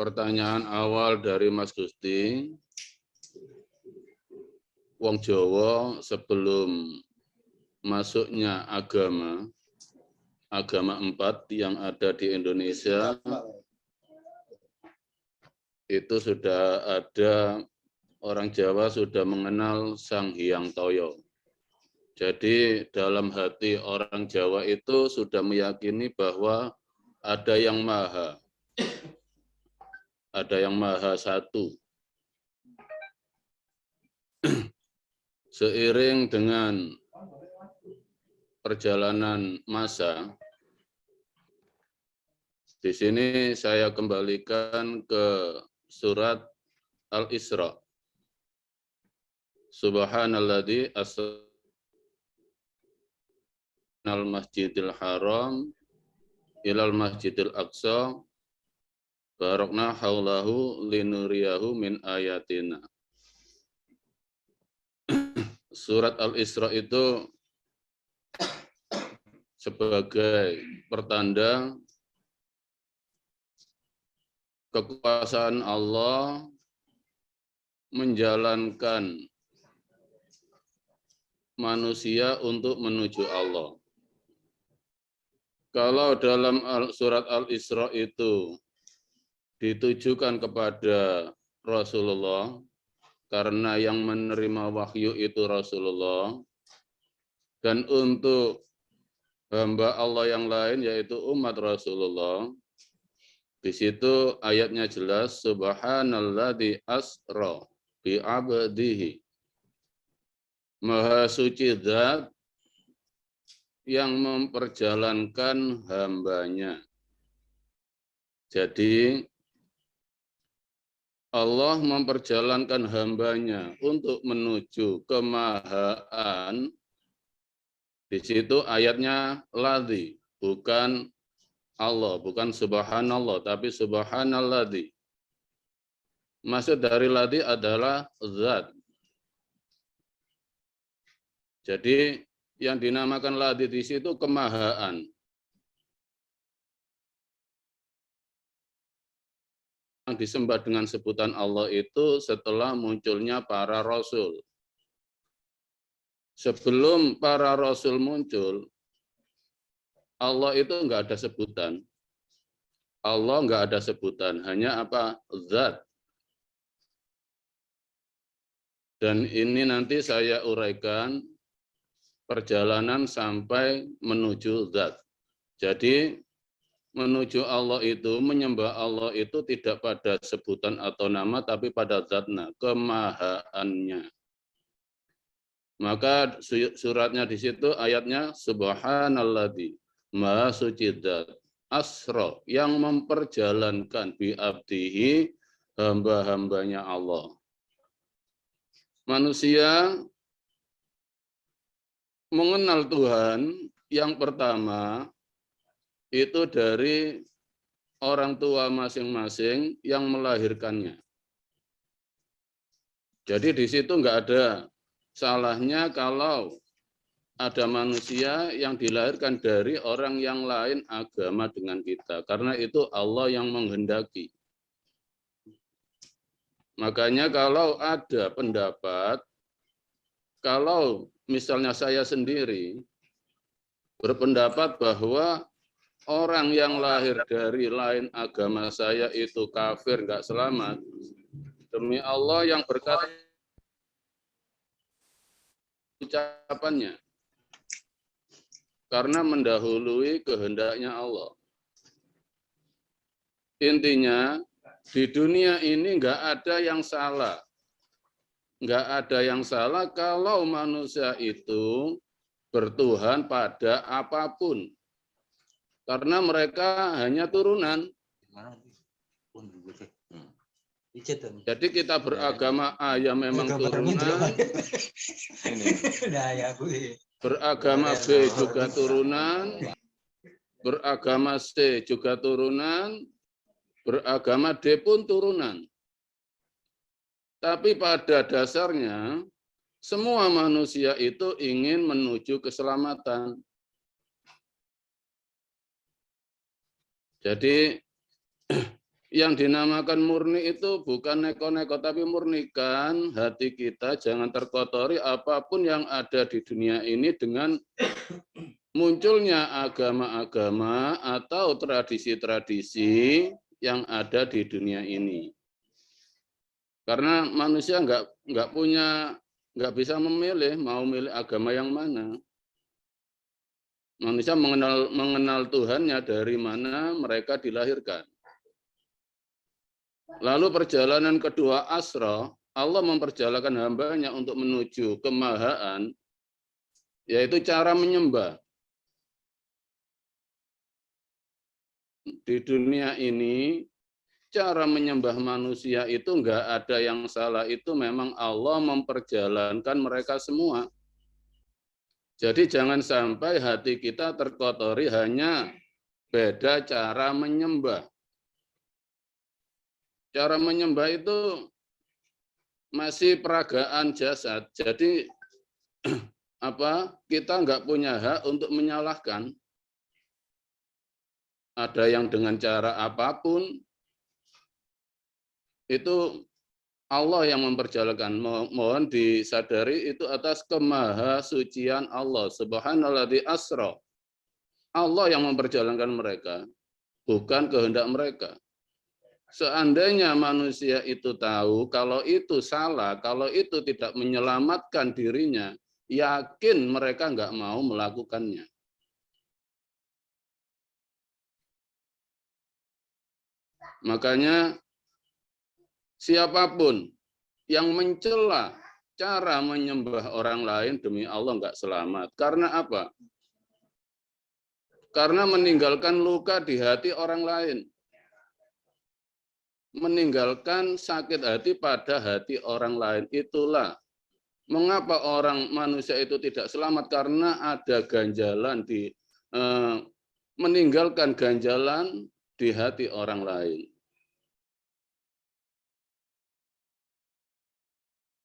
pertanyaan awal dari Mas Gusti. Wong Jawa sebelum masuknya agama 4 yang ada di Indonesia, itu sudah ada orang Jawa sudah mengenal Sang Hyang Toyo. Jadi dalam hati orang Jawa itu sudah meyakini bahwa ada yang maha. Ada yang maha satu. Seiring dengan perjalanan masa, di sini saya kembalikan ke surat Al-Isra. Subhanalladzi asra minal masjidil haram ilal masjidil aqsa barakna haulahu linuriyahu min ayatina. Surat Al-Isra itu sebagai pertanda kekuasaan Allah menjalankan manusia untuk menuju Allah. Kalau dalam surat Al-Isra itu ditujukan kepada Rasulullah, karena yang menerima wahyu itu Rasulullah, dan untuk hamba Allah yang lain yaitu umat Rasulullah, di situ ayatnya jelas, Subhanalladzi asra bi abdihi. Maha suci zat yang memperjalankan hambanya. Jadi Allah memperjalankan hambanya untuk menuju kemahaan. Di situ ayatnya ladzi, bukan Allah, bukan subhanallah, tapi subhanalladzi. Maksud dari ladzi adalah zat. Jadi yang dinamakan ladzi di situ kemahaan. Yang disembah dengan sebutan Allah itu setelah munculnya para rasul. Sebelum para rasul muncul, Allah itu enggak ada sebutan. Allah enggak ada sebutan, hanya apa? Zat. Dan ini nanti saya uraikan perjalanan sampai menuju zat. Jadi menuju Allah itu, menyembah Allah itu tidak pada sebutan atau nama, tapi pada zatnya, kemahaannya. Maka suratnya di situ ayatnya Subhanalladzi, Maha Suci Zat, Asra, yang memperjalankan bi abdihi, hamba-hambanya Allah. Manusia mengenal Tuhan yang pertama itu dari orang tua masing-masing yang melahirkannya. Jadi di situ enggak ada salahnya kalau ada manusia yang dilahirkan dari orang yang lain agama dengan kita. Karena itu Allah yang menghendaki. Makanya kalau ada pendapat, kalau misalnya saya sendiri berpendapat bahwa orang yang lahir dari lain agama saya itu kafir, enggak selamat. Demi Allah yang berkata ucapannya. Karena mendahului kehendaknya Allah. Intinya, di dunia ini enggak ada yang salah. Enggak ada yang salah kalau manusia itu bertuhan pada apapun. Karena mereka hanya turunan. Jadi kita beragama A ya memang turunan. Beragama B juga turunan. Beragama C juga turunan. Beragama D pun turunan. Tapi pada dasarnya semua manusia itu ingin menuju keselamatan. Jadi Yang dinamakan murni itu bukan neko-neko, tapi murnikan hati kita, jangan terkotori apapun yang ada di dunia ini dengan munculnya agama-agama atau tradisi-tradisi yang ada di dunia ini. Karena manusia nggak bisa memilih mau milih agama yang mana. Manusia mengenal Tuhannya dari mana mereka dilahirkan. Lalu perjalanan kedua Asra, Allah memperjalankan hambanya untuk menuju kemahaan, yaitu cara menyembah. Di dunia ini, cara menyembah manusia itu enggak ada yang salah, itu memang Allah memperjalankan mereka semua. Jadi jangan sampai hati kita terkotori hanya beda cara menyembah. Cara menyembah itu masih peragaan jasad. Jadi kita nggak punya hak untuk menyalahkan. Ada yang dengan cara apapun itu Allah yang memperjalankan. Mohon disadari itu atas kemahasucian Allah. Subhanalladzi asra. Allah yang memperjalankan mereka, bukan kehendak mereka. Seandainya manusia itu tahu kalau itu salah, kalau itu tidak menyelamatkan dirinya, yakin mereka nggak mau melakukannya. Makanya siapapun yang mencela cara menyembah orang lain, demi Allah nggak selamat. Karena apa? Karena meninggalkan luka di hati orang lain. Meninggalkan sakit hati pada hati orang lain. Itulah mengapa orang manusia itu tidak selamat, karena ada ganjalan meninggalkan ganjalan di hati orang lain.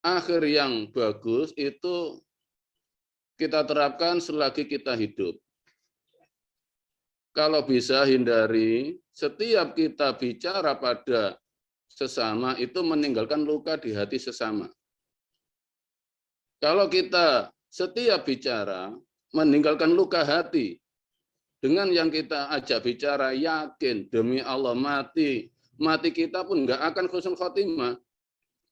Akhir yang bagus itu kita terapkan selagi kita hidup. Kalau bisa hindari, setiap kita bicara pada sesama itu meninggalkan luka di hati sesama. Kalau kita setiap bicara meninggalkan luka hati, dengan yang kita ajak bicara, yakin demi Allah mati kita pun nggak akan husnul khotimah.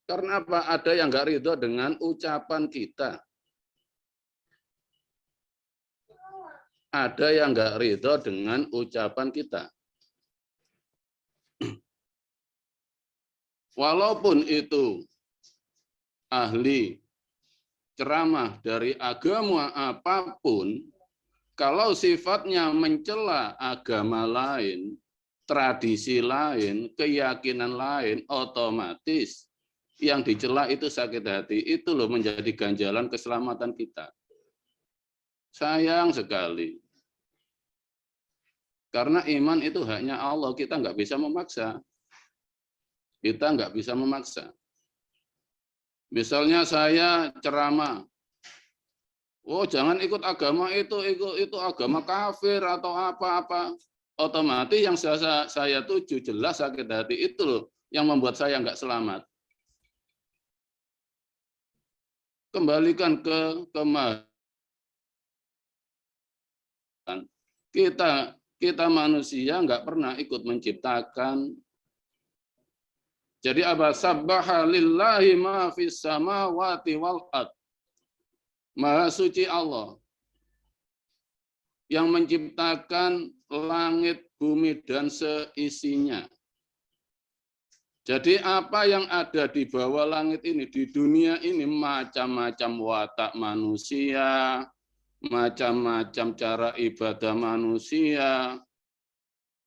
Karena apa? Ada yang nggak ridho dengan ucapan kita. Ada yang nggak ridho dengan ucapan kita. Walaupun itu ahli ceramah dari agama apapun, kalau sifatnya mencela agama lain, tradisi lain, keyakinan lain, otomatis yang dicela itu sakit hati. Itu loh menjadi ganjalan keselamatan kita. Sayang sekali. Karena iman itu haknya Allah, kita nggak bisa memaksa. Kita nggak bisa memaksa. Misalnya saya ceramah, oh jangan ikut agama itu agama kafir atau apa-apa. Otomatis yang saya tuju jelas sakit hati, itu loh yang membuat saya nggak selamat. Kembalikan ke kemahan. Kita manusia nggak pernah ikut menciptakan. Jadi apa? Sabbaha lillahi ma fis samawati wal ard. Maha suci Allah yang menciptakan langit, bumi, dan seisinya. Jadi apa yang ada di bawah langit ini, di dunia ini, macam-macam watak manusia, macam-macam cara ibadah manusia,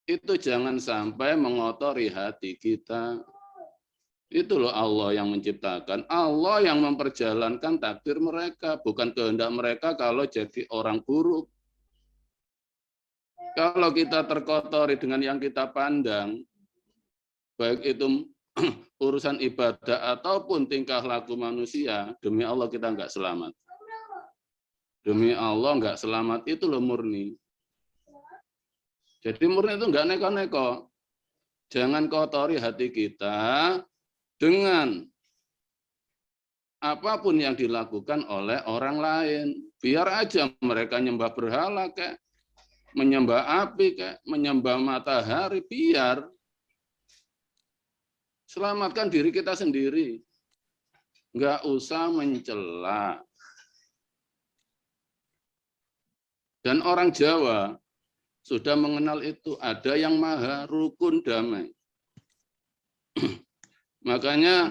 itu jangan sampai mengotori hati kita. Itu loh Allah yang menciptakan, Allah yang memperjalankan takdir mereka, bukan kehendak mereka kalau jadi orang buruk. Kalau kita terkotori dengan yang kita pandang, baik itu urusan ibadah ataupun tingkah laku manusia, demi Allah kita nggak selamat. Demi Allah nggak selamat, itu loh murni. Jadi murni itu nggak neko-neko. Jangan kotori hati kita dengan apapun yang dilakukan oleh orang lain. Biar aja mereka nyembah berhala kayak menyembah api kayak menyembah matahari, biar. Selamatkan diri kita sendiri. Nggak usah mencela. Dan orang Jawa sudah mengenal itu, ada yang maha rukun damai. Makanya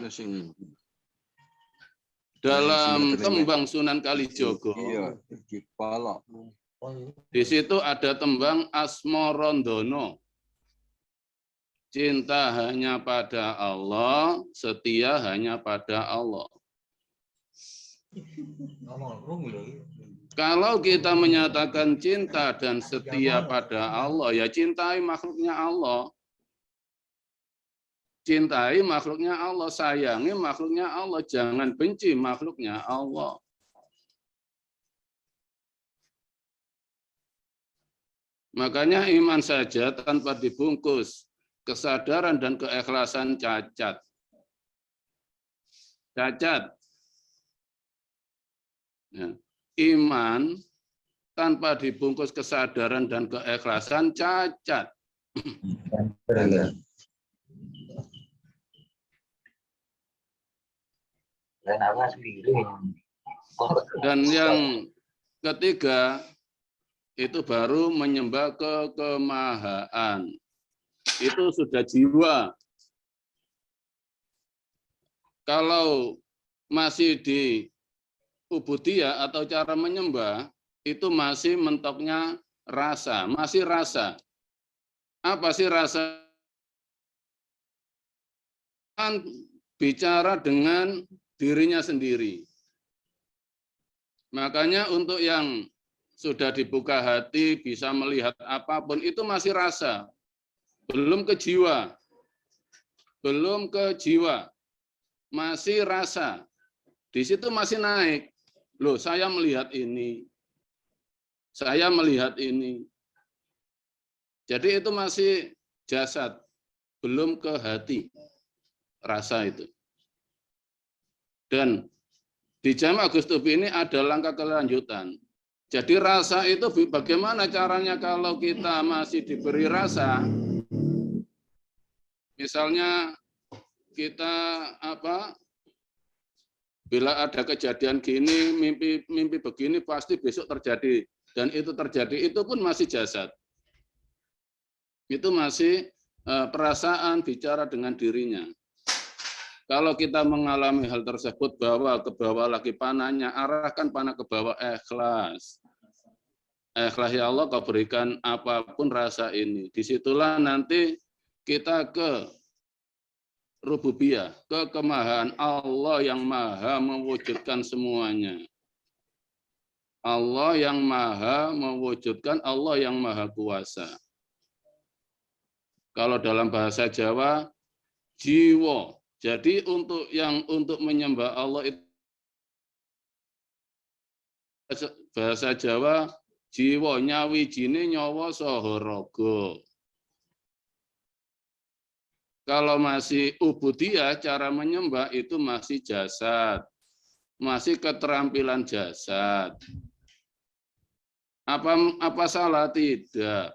dalam tembang Sunan Kalijogo, di situ ada tembang Asmorondono. Cinta hanya pada Allah, setia hanya pada Allah. Kalau kita menyatakan cinta dan setia pada Allah, ya cintai makhluknya Allah. Cintai makhluknya Allah, sayangi makhluknya Allah, jangan benci makhluknya Allah. Makanya iman saja tanpa dibungkus kesadaran dan keikhlasan cacat. Cacat. Ya. Iman tanpa dibungkus kesadaran dan keikhlasan cacat. Dan yang ketiga, itu baru menyembah kekemahaan. Itu sudah jiwa. Kalau masih di ubudiyah atau cara menyembah, itu masih mentoknya rasa, masih rasa. Apa sih rasa? Bicara dengan dirinya sendiri. Makanya untuk yang sudah dibuka hati, bisa melihat apapun, itu masih rasa. Belum ke jiwa. Belum ke jiwa. Masih rasa. Di situ masih naik. Loh, saya melihat ini. Saya melihat ini. Jadi itu masih jasad. Belum ke hati. Rasa itu. Dan di Jamak Gus Tubi ini ada langkah kelanjutan. Jadi rasa itu bagaimana caranya kalau kita masih diberi rasa? Misalnya kita bila ada kejadian gini, mimpi begini pasti besok terjadi, dan itu terjadi, itu pun masih jasad. Itu masih perasaan bicara dengan dirinya. Kalau kita mengalami hal tersebut, bawa ke bawah lagi panahnya, arahkan panah ke bawah, ikhlas. Ikhlas, ya Allah, kau berikan apapun rasa ini. Disitulah nanti kita ke rububiyah, kekemahaan Allah yang maha mewujudkan semuanya. Allah yang maha mewujudkan, Allah yang maha kuasa. Kalau dalam bahasa Jawa, jiwa. Jadi untuk menyembah Allah itu bahasa Jawa, jiwa nyawi jine nyawa saha raga. Kalau masih ubudiyah, cara menyembah itu masih jasad. Masih keterampilan jasad. Apa salah? Tidak.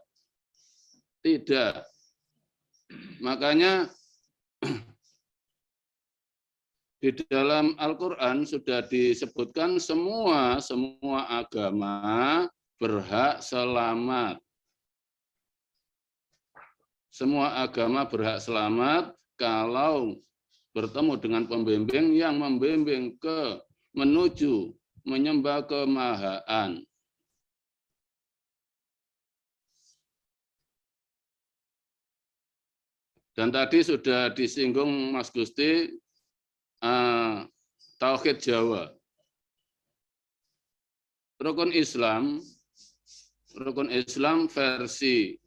Tidak. Makanya di dalam Al-Quran sudah disebutkan semua agama berhak selamat. Semua agama berhak selamat kalau bertemu dengan pembimbing yang membimbing menuju menyembah kemahaan. Dan tadi sudah disinggung Mas Gusti, Tauhid Jawa. Rukun Islam versi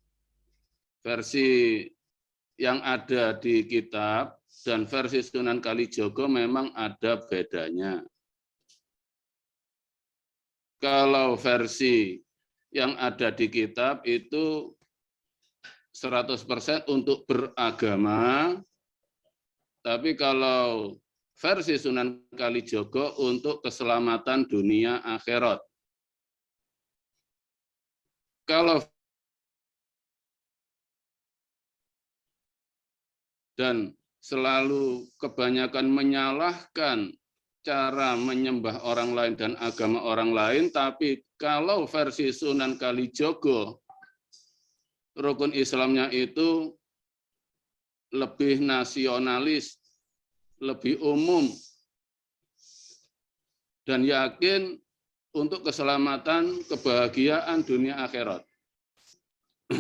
yang ada di kitab dan versi Sunan Kalijogo memang ada bedanya. Kalau versi yang ada di kitab itu 100% untuk beragama, tapi kalau versi Sunan Kalijogo untuk keselamatan dunia akhirat. Kalau dan selalu kebanyakan menyalahkan cara menyembah orang lain dan agama orang lain, tapi kalau versi Sunan Kalijogo, rukun Islamnya itu lebih nasionalis, lebih umum, dan yakin untuk keselamatan, kebahagiaan dunia akhirat.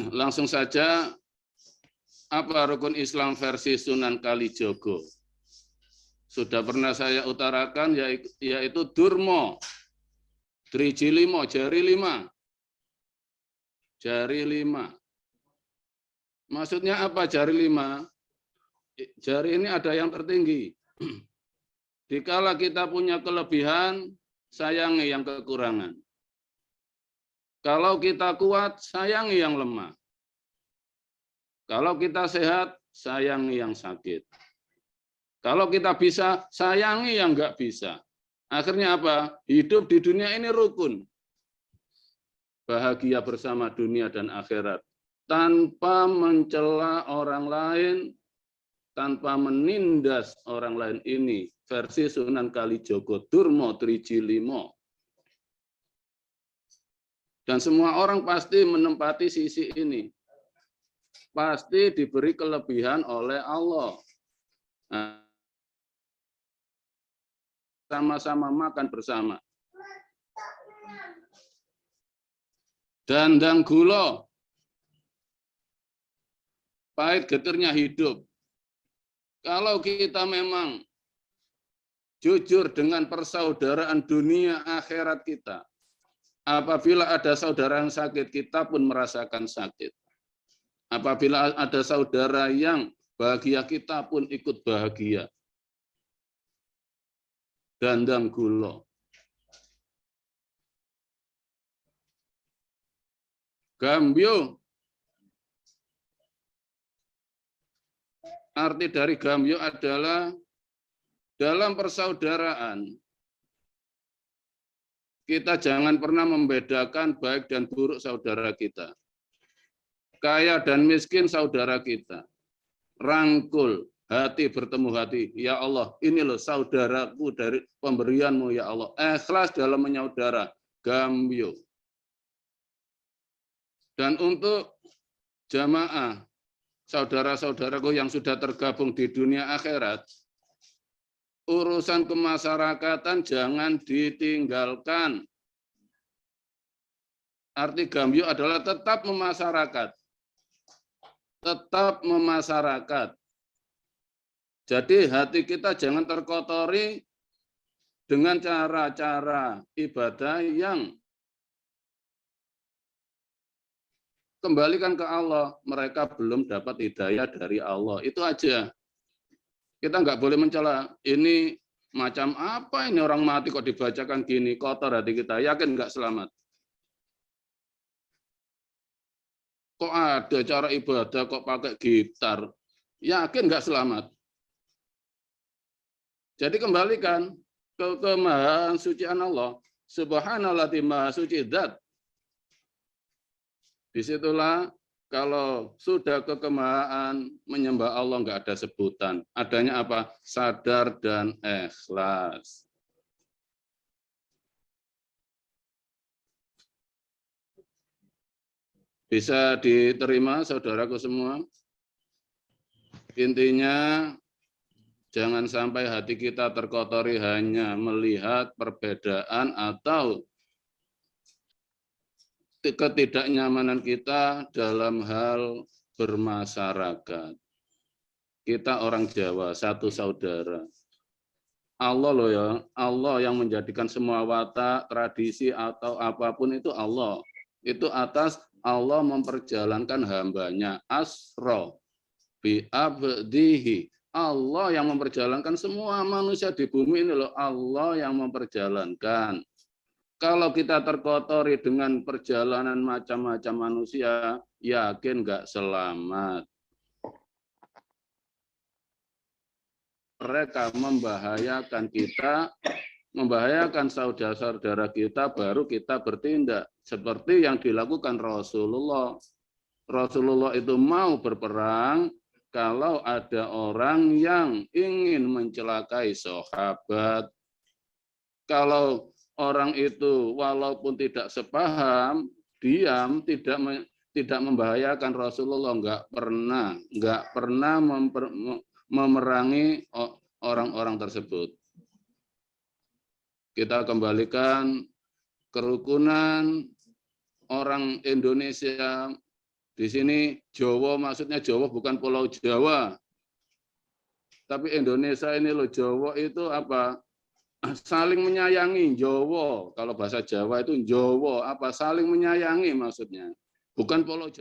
Langsung saja, apa rukun Islam versi Sunan Kalijogo? Sudah pernah saya utarakan, yaitu Durmo, Driji Limo, jari 5. Jari 5. Maksudnya apa jari 5? Jari ini ada yang tertinggi. Dikala kita punya kelebihan, sayangi yang kekurangan. Kalau kita kuat, sayangi yang lemah. Kalau kita sehat, sayangi yang sakit. Kalau kita bisa, sayangi yang nggak bisa. Akhirnya apa? Hidup di dunia ini rukun. Bahagia bersama dunia dan akhirat. Tanpa mencela orang lain, tanpa menindas orang lain, ini versi Sunan Kalijogo, Durmo Driji Limo. Dan semua orang pasti menempati sisi ini. Pasti diberi kelebihan oleh Allah. Sama-sama makan bersama. Dandang gula. Pahit getirnya hidup. Kalau kita memang jujur dengan persaudaraan dunia akhirat kita, apabila ada saudara yang sakit, kita pun merasakan sakit. Apabila ada saudara yang bahagia, kita pun ikut bahagia. Dandang gula. Gambyo. Arti dari gambyo adalah dalam persaudaraan. Kita jangan pernah membedakan baik dan buruk saudara kita. Kaya dan miskin saudara kita. Rangkul, hati bertemu hati. Ya Allah, ini loh saudaraku dari pemberianmu ya Allah. Ikhlas dalam menyaudara. Gambyo. Dan untuk jamaah, saudara-saudaraku yang sudah tergabung di dunia akhirat, urusan kemasyarakatan jangan ditinggalkan. Arti gambyo adalah tetap memasyarakat. Tetap memasyarakat. Jadi hati kita jangan terkotori dengan cara-cara ibadah yang kembalikan ke Allah. Mereka belum dapat hidayah dari Allah. Itu aja. Kita nggak boleh mencela. Ini macam apa ini orang mati kok dibacakan gini, kotor hati kita. Yakin nggak selamat? Kok ada cara ibadah kok pakai gitar? Yakin nggak selamat? Jadi kembalikan ke kemaha sucian Allah. Subhanallah maha suci dzat. Disitulah kalau sudah kekemahaan menyembah Allah nggak ada sebutan. Adanya apa? Sadar dan ikhlas. Bisa diterima saudaraku semua? Intinya jangan sampai hati kita terkotori hanya melihat perbedaan atau ketidaknyamanan kita dalam hal bermasyarakat. Kita orang Jawa, satu saudara. Allah loh ya, Allah yang menjadikan semua watak, tradisi atau apapun itu Allah. Itu atas Allah memperjalankan hambanya. Asra bi abdihi. Allah yang memperjalankan semua manusia di bumi ini loh. Allah yang memperjalankan. Kalau kita terkotori dengan perjalanan macam-macam manusia, yakin nggak selamat. Mereka membahayakan kita, membahayakan saudara-saudara kita, baru kita bertindak. Seperti yang dilakukan Rasulullah. Rasulullah itu mau berperang kalau ada orang yang ingin mencelakai sahabat. Kalau orang itu walaupun tidak sepaham, diam, tidak membahayakan Rasulullah, nggak pernah memerangi orang-orang tersebut. Kita kembalikan kerukunan orang Indonesia. Di sini Jawa, maksudnya Jawa bukan Pulau Jawa. Tapi Indonesia ini loh, Jawa itu apa? Saling menyayangi, Jawa. Kalau bahasa Jawa itu Jawa, apa? Saling menyayangi maksudnya. Bukan Pulau Jawa.